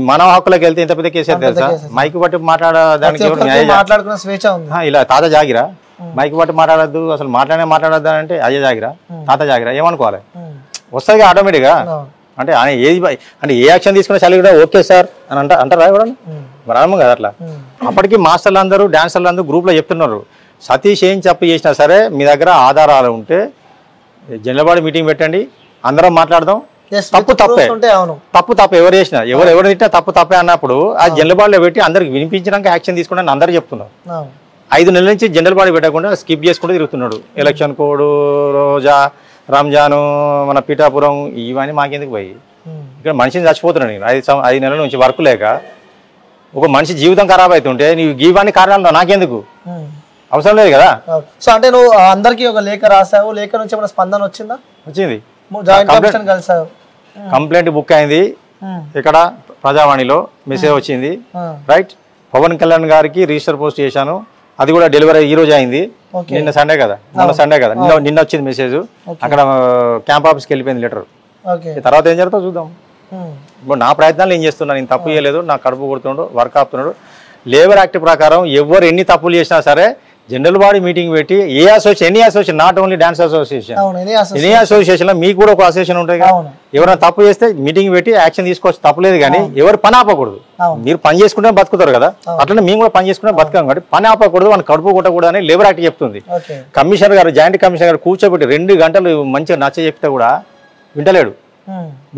మన హక్కులకు వెళ్తే ఎంత పెద్ద కేసు తెలుసా? మైక్ పట్టి మాట్లాడడానికి మాట్లాడుకున్న స్వేచ్ఛ ఉంది. ఇలా తాత జాగిరా, మైక్ పట్టి మాట్లాడద్దు, అసలు మాట్లాడద్దు అంటే అయ్యే జాగిరా, తాత జాగిరా ఏమనుకోవాలి? వస్తుంది ఆటోమేటిక్గా. అంటే ఏది అంటే ఏ యాక్షన్ తీసుకునే చలి కూడా ఓకే సార్ అని అంటారా ఎవరన్నా? మరి అనము కదా అట్లా. అప్పటికి మాస్టర్లు అందరూ డాన్సర్లు అందరూ గ్రూప్లో చెప్తున్నారు, సతీష్ ఏం చెప్పు చేసినా సరే మీ దగ్గర ఆధారాలు ఉంటే జనరల్ బాడీ మీటింగ్ పెట్టండి, అందరం మాట్లాడదాం. తప్పు తప్పే ఎవరు చేసినా ఎవరు తిట్టినా తప్పే అన్నప్పుడు ఆ జనరల్ బాడీలో పెట్టి అందరికి వినిపించడానికి యాక్షన్ తీసుకుంటే అందరూ చెప్తున్నారు. 5 నెలల నుంచి జనరల్ బాడీ పెట్టకుండా స్కిప్ చేసుకుంటూ తిరుగుతున్నాడు. ఎలక్షన్ కోడ్, రోజా, రంజాను, మన పీఠాపురం ఇవన్నీ మాకెందుకు పోయి ఇక్కడ మనిషిని చచ్చిపోతున్నాడు. నేను 5 నెలల నుంచి వర్క్ లేక ఒక మనిషి జీవితం ఖరాబ్ అవుతుంటే నీవు ఇవన్నీ కారణాలు నాకెందుకు? అవసరం లేదు కదా. సో అంటే నువ్వు అందరికి ఒక లేఖ రాసావు, లేఖ నుంచి ఏమైనా స్పందన వచ్చిందా? వచ్చింది. కలిసావు, కంప్లైంట్ బుక్ అయింది, ఇక్కడ ప్రజావాణిలో మెసేజ్ వచ్చింది. రైట్, పవన్ కళ్యాణ్ గారికి రిజిస్టర్ పోస్ట్ చేశాను, అది కూడా డెలివరీ ఈ రోజు అయింది. నిన్న సండే కదా, నిన్న వచ్చింది మెసేజ్. అక్కడ క్యాంప్ ఆఫీస్కి వెళ్ళిపోయింది లెటర్. తర్వాత ఏం జరుగుతుందో చూద్దాం. ఇప్పుడు నా ప్రయత్నాలు ఏం చేస్తున్నా, నేను తప్పు చేయలేదు, నాకు కడుపు కొడుతున్నాడు, వర్క్ ఆపుతున్నాడు. లేబర్ యాక్ట్ ప్రకారం ఎవరు ఎన్ని తప్పులు చేసినా సరే జనరల్ బాడీ మీటింగ్ పెట్టి any association, not only dance association, any association లో మీకు కూడా ఒక అసోసియేషన్ ఉంటుంది కదా. ఎవరైనా తప్పు చేస్తే మీటింగ్ పెట్టి యాక్షన్ తీసుకోవచ్చు, తప్పులేదు. కానీ ఎవరు పని ఆపకూడదు. మీరు పని చేసుకుంటే బతుకుతారు కదా, అట్లనే మేము కూడా పని చేసుకుంటే బతకాం కాబట్టి పని ఆపకూడదు, మన కడుపు కొట్టకూడదు అని లేబర్ యాక్ట్ చెప్తుంది. కమిషనర్ గారు, జాయింట్ కమిషనర్ గారు కూర్చోబెట్టి 2 గంటలు మంచిగా నచ్చ చెప్తే కూడా వింటలేడు.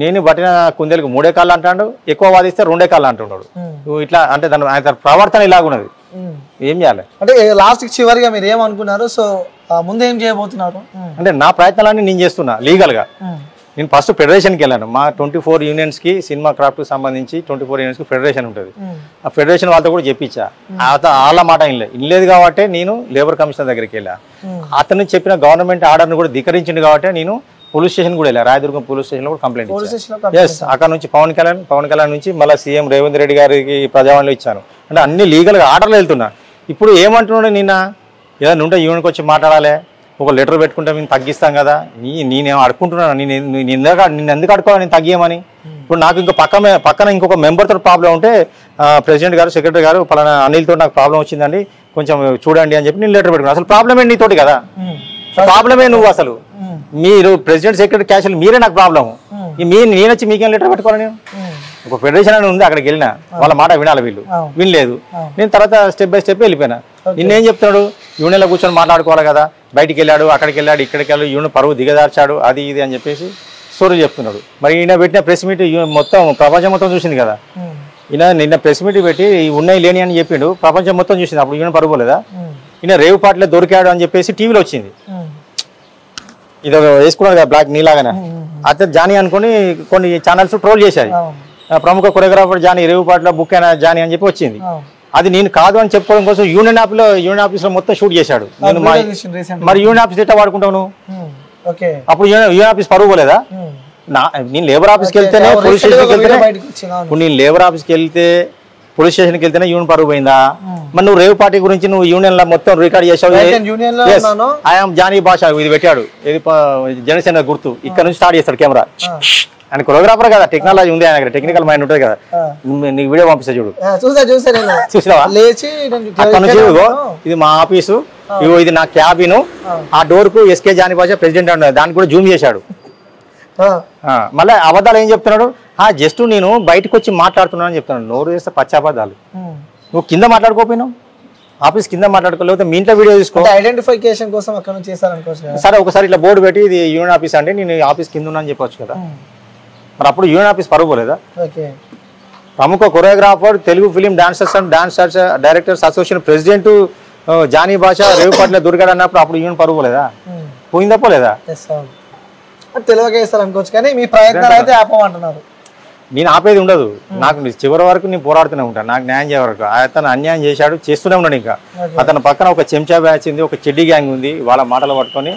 నేను పట్టిన కుందేలకు 3 కాళ్ళు అంటాడు, ఎక్కువ వాదిస్తే 2 కాళ్ళు అంటున్నాడు. ఇట్లా అంటే ఆయన ప్రవర్తన ఇలాగున్నది. ఏం చేయాలి అంటే లాస్ట్ చివరిగా మీరు ఏమనుకున్నారు? సో ముందు ఏం చేయబోతున్నారు? అంటే నా ప్రయత్నాలన్నీ నేను చేస్తున్నా లీగల్ గా. నేను ఫస్ట్ ఫెడరేషన్కి వెళ్ళాను. మా 24 యూనియన్స్ కి, సినిమా క్రాఫ్ట్ కి సంబంధించి 24 యూనియన్స్ కి ఫెడరేషన్ ఉంటుంది. ఆ ఫెడరేషన్ వాళ్ళతో కూడా చెప్పించా. వాళ్ళ మాట ఇనలేదు కాబట్టి నేను లేబర్ కమిషనర్ దగ్గరికి వెళ్ళా. అతను చెప్పిన గవర్నమెంట్ ఆర్డర్ని కూడా ధిక్కరించింది కాబట్టి నేను పోలీస్ స్టేషన్ కూడా వెళ్ళా. రాయదుర్గం పోలీస్ స్టేషన్ లో కూడా కంప్లైంట్ ఇచ్చాను. ఎస్, అక్కడ నుంచి పవన్ కళ్యాణ్ నుంచి మళ్ళీ సీఎం రేవంత్ రెడ్డి గారికి ప్రజావాణిలో ఇచ్చాను. అంటే అన్ని లీగల్ గా ఆర్డర్లు వెళ్తున్నా. ఇప్పుడు ఏమంటున్నాడు, నిన్న ఏదైనా ఉంటే యూనియన్కి వచ్చి మాట్లాడాలి, ఒక లెటర్ పెట్టుకుంటే మేము తగ్గిస్తాం కదా. నేనేమో అడుకుంటున్నాను, నిన్ను ఎందుకు అడుకోవాలి నేను తగ్గియమని? ఇప్పుడు నాకు ఇంకా పక్కన ఇంకొక మెంబర్తో ప్రాబ్లం ఉంటే ప్రెసిడెంట్ గారు, సెక్రటరీ గారు, పలానా అనిల్తో నాకు ప్రాబ్లం వచ్చిందండి, కొంచెం చూడండి అని చెప్పి నేను లెటర్ పెట్టుకున్నాను. అసలు ప్రాబ్లమే నీతోటి కదా, ప్రాబ్లమే నువ్వు. అసలు మీరు ప్రెసిడెంట్, సెక్రటరీ, క్యాషువల్ మీరే నాకు ప్రాబ్లము. నేను వచ్చి మీకేం లెటర్ పెట్టుకోవాలి? నేను ఒక ఫెడరేషన్ అని ఉంది, అక్కడికి వెళ్ళినా, వాళ్ళ మాట వినాలి, వీళ్ళు వినలేదు. నేను తర్వాత స్టెప్ బై స్టెప్ వెళ్ళిపోయినా. నిన్నేం చెప్తున్నాడు, యూనియన్లో కూర్చొని మాట్లాడుకోవాలి కదా, బయటికి వెళ్ళాడు, అక్కడికి వెళ్ళాడు, ఇక్కడికి వెళ్ళాడు, యూనియన్ పరువు దిగదార్చాడు, అది ఇది అని చెప్పేసి స్టోరీ చెప్తున్నాడు. మరి ఈయన పెట్టిన ప్రెస్ మీట్ మొత్తం ప్రపంచం మొత్తం చూసింది కదా. ఈయన నిన్న ప్రెస్ మీట్ పెట్టి ఉన్నాయి లేని అని చెప్పిండు, ప్రపంచం మొత్తం చూసింది. అప్పుడు యూనియన్ పరువులేదా? ఈయన రేవు పాటలో దొరికాడు అని చెప్పేసి టీవీలో వచ్చింది. ఇది వేసుకున్నాడు కదా బ్లాక్ నీలాగానే, అతను జానీ అనుకుని కొన్ని ఛానల్స్ ట్రోల్ చేశాయి. ప్రముఖ కొరియోగ్రాఫర్ జానీ, రేవు పాటలో బుక్ అయిన జానీ అని చెప్పి వచ్చింది. అది నేను కాదు అని చెప్పుకోవడం కోసం యూనియన్ ఆఫీస్ లో మొత్తం షూట్ చేశాడు. నేను మరి యూనియన్ ఆఫీస్ ఎట్లా వాడుకుంటావు నువ్వు? అప్పుడు యూనియన్ ఆఫీస్ పరువు పోలేదా? నేను లేబర్ ఆఫీస్కి వెళ్తేనే పోలీస్ స్టేషన్కి వెళ్తేనే, ఇప్పుడు నేను లేబర్ ఆఫీస్కి వెళ్తే పోలీస్ స్టేషన్కి వెళ్తేనే యూనియన్ పరువు పోయిందా? మరి నువ్వు రేవు పార్టీ గురించి నువ్వు యూనియన్ లో మొత్తం రికార్డ్ చేసావు. ఐఎమ్ జానీ భాష ఇది పెట్టాడు, ఇది జనసేన గుర్తు, ఇక్కడ నుంచి స్టార్ట్ చేస్తాడు కెమెరా. ఆయన కొరియోగ్రాఫర్ కదా, టెక్నాలజీ ఉంది ఆయన దగ్గర, టెక్నికల్ మైండ్ ఉంటుంది కదా. నీకు వీడియో పంపిస్తా చూడు, చూసావా? అక్కడ నుంచి ఇది మా ఆఫీసు, ఇగో ఇది నా క్యాబిన్, ఆ డోర్ కు ఎస్కే జానీ భాష ప్రెసిడెంట్ అన్నాడు, దానికి కూడా జూమ్ చేశాడు. మళ్ళీ అబద్ధాలు ఏం చెప్తున్నాడు, జస్ట్ నేను బయటకు వచ్చి మాట్లాడుతున్నాను అని చెప్తున్నాను. నోరు చేస్తే పచ్చాబద్ధాలు. నువ్వు కింద మాట్లాడుకోపోయినావు, ఆఫీస్ కింద మాట్లాడుకోలేకపోతే మీ ఇంట్లో వీడియో తీసుకో. ఐడెంటిఫికేషన్ కోసం అక్కడ నుంచి చేశారనుకోవచ్చు. సరే, ఒకసారి ఇట్లా బోర్డు పెట్టి ఇది యూనియన్ ఆఫీస్ అంటే నేను ఆఫీస్ కింద ఉన్నా అని చెప్పొచ్చు కదా. మరి అప్పుడు యూనియన్ ఆఫీస్ పరువు పోలేదా? ప్రముఖ choreographer, Telugu film dancers and dance directors association president Jani Basha రేవు పాటలో దొరికాడు అన్నప్పుడు అప్పుడు యూనియన్ పరువు పోలేదా? పోయిందా పోలేదా? తెలియక చేస్తారు అనుకోవచ్చు, కానీ మీ ప్రయత్నాలు అయితే ఆపమంటున్నారు. నేను ఆపేది ఉండదు, నాకు చివరి వరకు నేను పోరాడుతూనే ఉంటాను, నాకు న్యాయం చేయ వరకు. అతను అన్యాయం చేశాడు, చేస్తూనే ఉన్నాడు. ఇంకా అతని పక్కన ఒక చెంచా బ్యాచ్ ఉంది, ఒక చెడ్డీ గ్యాంగ్ ఉంది. వాళ్ళ మాటలు పట్టుకొని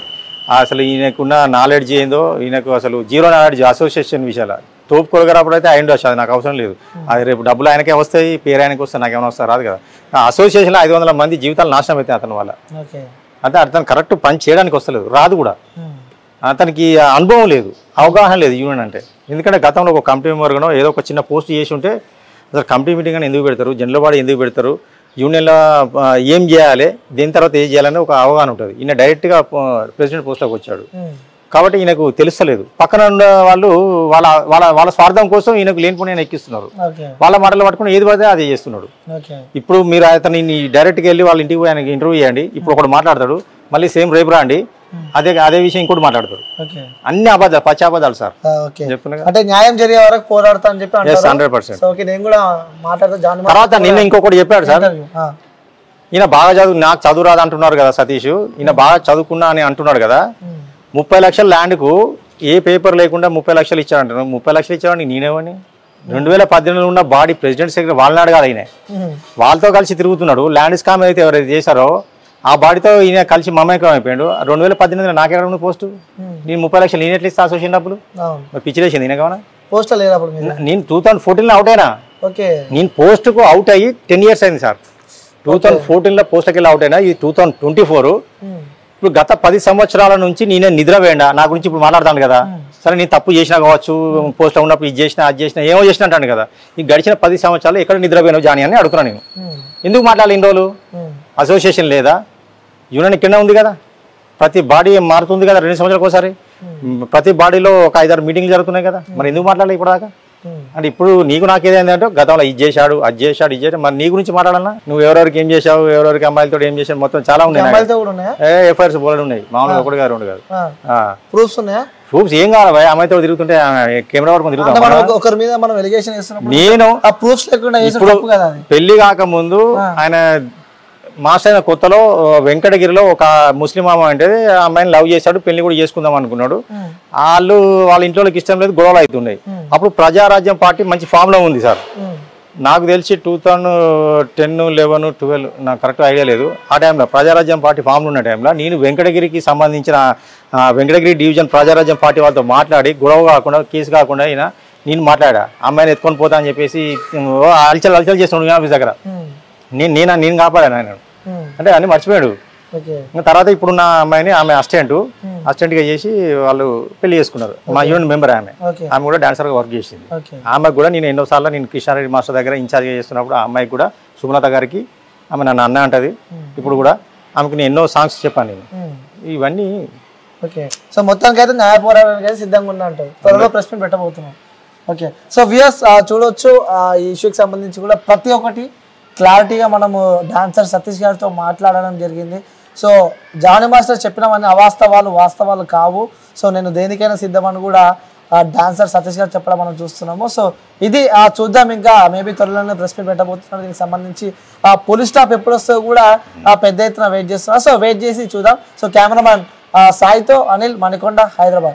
అసలు ఈయనకున్న నాలెడ్జ్ ఏందో, ఈయనకు అసలు జీరో నాలెడ్జ్ అసోసియేషన్ విషయాలు. తోపు కొరగరాప్పుడు అయితే ఆయన అది నాకు అవసరం లేదు. అది రేపు డబ్బులు ఆయనకే వస్తాయి, పేరు ఆయనకి వస్తాయి, నాకేమైనా వస్తా రాదు కదా. అసోసియేషన్లో 500 మంది జీవితాలు నాశనం అవుతాయి అతని వల్ల. అంటే అతను కరెక్ట్ పని చేయడానికి వస్తలేదు, రాదు కూడా. అతనికి అనుభవం లేదు. అవగాహన లేదు యూనియన్ అంటే. ఎందుకంటే గతంలో ఒక కమిటీ మెంబర్గానో ఏదో ఒక చిన్న పోస్ట్ చేసి ఉంటే అసలు కమిటీ మీటింగ్ అని ఎందుకు పెడతారు, జనరల్ బాడీ ఎందుకు పెడతారు, యూనియన్లో ఏం చేయాలి, దీని తర్వాత ఏం చేయాలని ఒక అవగాహన ఉంటుంది. ఈయన డైరెక్ట్గా ప్రెసిడెంట్ పోస్ట్లోకి వచ్చాడు కాబట్టి ఈయనకు తెలుస్తలేదు. పక్కన ఉన్న వాళ్ళు వాళ్ళ వాళ్ళ వాళ్ళ స్వార్థం కోసం ఈయనకు లేనిపోయిన ఆయన ఎక్కిస్తున్నారు. వాళ్ళ మాటలు పట్టుకుని ఏది పడితే అదే చేస్తున్నాడు. ఇప్పుడు మీరు అతన్ని డైరెక్ట్గా వెళ్ళి వాళ్ళ ఇంటికి పోయి ఆయనకి ఇంటర్వ్యూ చేయండి. ఇప్పుడు ఒకటి మాట్లాడతాడు, మళ్ళీ సేమ్ రేపు రండి అదే విషయం ఇంకోటి మాట్లాడతారు. అన్ని అబద్ధాలు, పచ్చి అబద్ధాలు సార్. చెప్తున్నా అంటే న్యాయం జరిగే వరకు పోరాడతా అని చెప్పి 100%. నేను కూడా మాట్లాడతా. తర్వాత నిన్న ఇంకొకటి చెప్పాడు సార్, ఈయన బాగా నాకు చదువు రాదు అంటున్నారు కదా సతీష్, ఈయన బాగా చదువుకున్నా అని అంటున్నాడు కదా. 30 లక్షల ల్యాండ్కు ఏ పేపర్ లేకుండా 30 లక్షలు ఇచ్చాడంటారు. 30 లక్షలు ఇచ్చాడని నేనేమని 2018లో ఉన్న బాడీ ప్రెసిడెంట్ సెక్రటరీ వాళ్ళని అడగాలి. ఈయన వాళ్ళతో కలిసి తిరుగుతున్నాడు. ల్యాండ్ స్కామ్ అయితే ఎవరైతే చేశారో ఆ బాడీతో ఈయన కలిసి మమేకం అయిపోయాడు. 2018లో నాకెక్కడ ఉంది పోస్టు, నేను 30 లక్షలు నేను ఎట్లా ఇస్తా అసోసియేషన్ డబ్బులు, పిచ్చిలేసింది ఈయన కావున. నేను 2014లో అవుట్ అయినా, నేను పోస్టుకు అవుట్ అయ్యి 10 years అయింది సార్. 2014లో పోస్టుకి వెళ్ళి అవుట్ అయినా, ఇది 2024. ఇప్పుడు గత 10 సంవత్సరాల నుంచి నేనే నిద్ర వేయండా నా గురించి ఇప్పుడు మాట్లాడతాను కదా. సరే నేను తప్పు చేసినా కావచ్చు, పోస్ట్ ఉన్నప్పుడు ఇది చేసినా అది చేసినా ఏమో చేసినా అంటాను కదా. ఈ గడిచిన 10 సంవత్సరాలు ఎక్కడ నిద్ర పోయినావు జాని అని అడుగుతున్నాను నేను. ఎందుకు మాట్లాడాలి ఇన్ని రోజులు? అసోసియేషన్ లేదా, యూనియన్ కింద ఉంది కదా, ప్రతి బాడీ మారుతుంది కదా 2 సంవత్సరాలకు ఒకసారి, ప్రతి బాడీలో ఒక 5-6 మీటింగ్లు జరుగుతున్నాయి కదా. మరి ఎందుకు మాట్లాడాలి ఇప్పుడు దాకా? అంటే ఇప్పుడు నీకు నాకేదేంటంటే గతంలో ఇది చేశాడు అది చేశాడు ఇది చేశాడు, మరి నీ గురించి మాట్లాడాలన్నా నువ్వు ఎవరెవరికి ఏం చేశావు, ఎవరెవరికి అమ్మాయిలతో ఏం చేశావు, మొత్తం చాలా ఉన్నాయి. ఎఫ్ఐఆర్స్ బోర్డు ఉన్నాయి, మామూలుగా ఒకటి కాదు 2 కాదు. ప్రూఫ్స్ ఏం కావాలి భయ, అమ్మాయితో తిరుగుతుంటే కెమెరా పట్టుకొని తిరుగుతాం. నేను ఇప్పుడు పెళ్లి కాకముందు ఆయన మాస్టర్ అయిన కొత్తలో వెంకటగిరిలో ఒక ముస్లిం అమ్మాయి అంటే ఆ అమ్మాయిని లవ్ చేశాడు, పెళ్లి కూడా చేసుకుందాం అనుకున్నాడు. వాళ్ళ ఇంట్లోకి ఇష్టం లేదు, గొడవలు అవుతున్నాయి. అప్పుడు ప్రజారాజ్యం పార్టీ మంచి ఫామ్ లో ఉంది సార్. నాకు తెలిసి 2010, 11, 12 నాకు కరెక్ట్ ఐడియా లేదు. ఆ టైంలో ప్రజారాజ్యం పార్టీ ఫామ్లో ఉన్న టైంలో నేను వెంకటగిరికి సంబంధించిన వెంకటగిరి డివిజన్ ప్రజారాజ్యం పార్టీ వాళ్ళతో మాట్లాడి గొడవ కాకుండా కేసు కాకుండా నేను మాట్లాడా, అమ్మాయిని ఎత్తుకొని పోతా అని చెప్పేసి అలచలు చేస్తున్నాడు ఆఫీస్ దగ్గర. నేను కాపాడాను ఆయన అంటే అన్ని మర్చిపోయాడు. తర్వాత ఇప్పుడున్న అమ్మాయిని ఆమె అసిస్టెంట్గా చేసి వాళ్ళు పెళ్లి చేసుకున్నారు. మా యూనియన్ మెంబర్ ఆమె కూడా డాన్సర్గా వర్క్ చేసింది. ఆమెకు కూడా నేను ఎన్నోసార్లు నేను కృష్ణారెడ్డి మాస్టర్ దగ్గర ఇన్ఛార్జ్గా చేస్తున్నప్పుడు ఆ అమ్మాయికి కూడా సుమలత గారికి ఆమె నన్ను అన్న అంటది. ఇప్పుడు కూడా ఆమెకు నేను ఎన్నో సాంగ్స్ చెప్పాను నేను. ఇవన్నీ సో మొత్తానికి అయితే న్యాయ పోరాటానికి అయితే సిద్ధంగా ఉన్నా అంటారు. త్వరలో ప్రెస్ మీట్ పెట్టబోతున్నాం. ఓకే, సో వ్యూయర్స్ చూడొచ్చు ఈ ఇష్యూకి సంబంధించి కూడా ప్రతి ఒక్కటి క్లారిటీగా మనము డాన్సర్ సతీష్ గారితో మాట్లాడడం జరిగింది. సో జానీ మాస్టర్ చెప్పినవన్నీ వాస్తవాలు కావు. సో నేను దేనికైనా సిద్ధమని కూడా డాన్సర్ సతీష్ గారు చెప్పడం మనం చూస్తున్నాము. సో ఇది చూద్దాం, ఇంకా మేబీ త్వరలోనే ప్రెస్ మీట్ పెట్టబోతున్నారు. దీనికి సంబంధించి పోలీస్ స్టాఫ్ ఎప్పుడు వస్తే కూడా పెద్ద ఎత్తున వెయిట్ చేస్తున్నారు. సో వెయిట్ చేసి చూద్దాం. సో కెమెరామ్యాన్ సాయితో అనిల్, మణికొండ, హైదరాబాద్.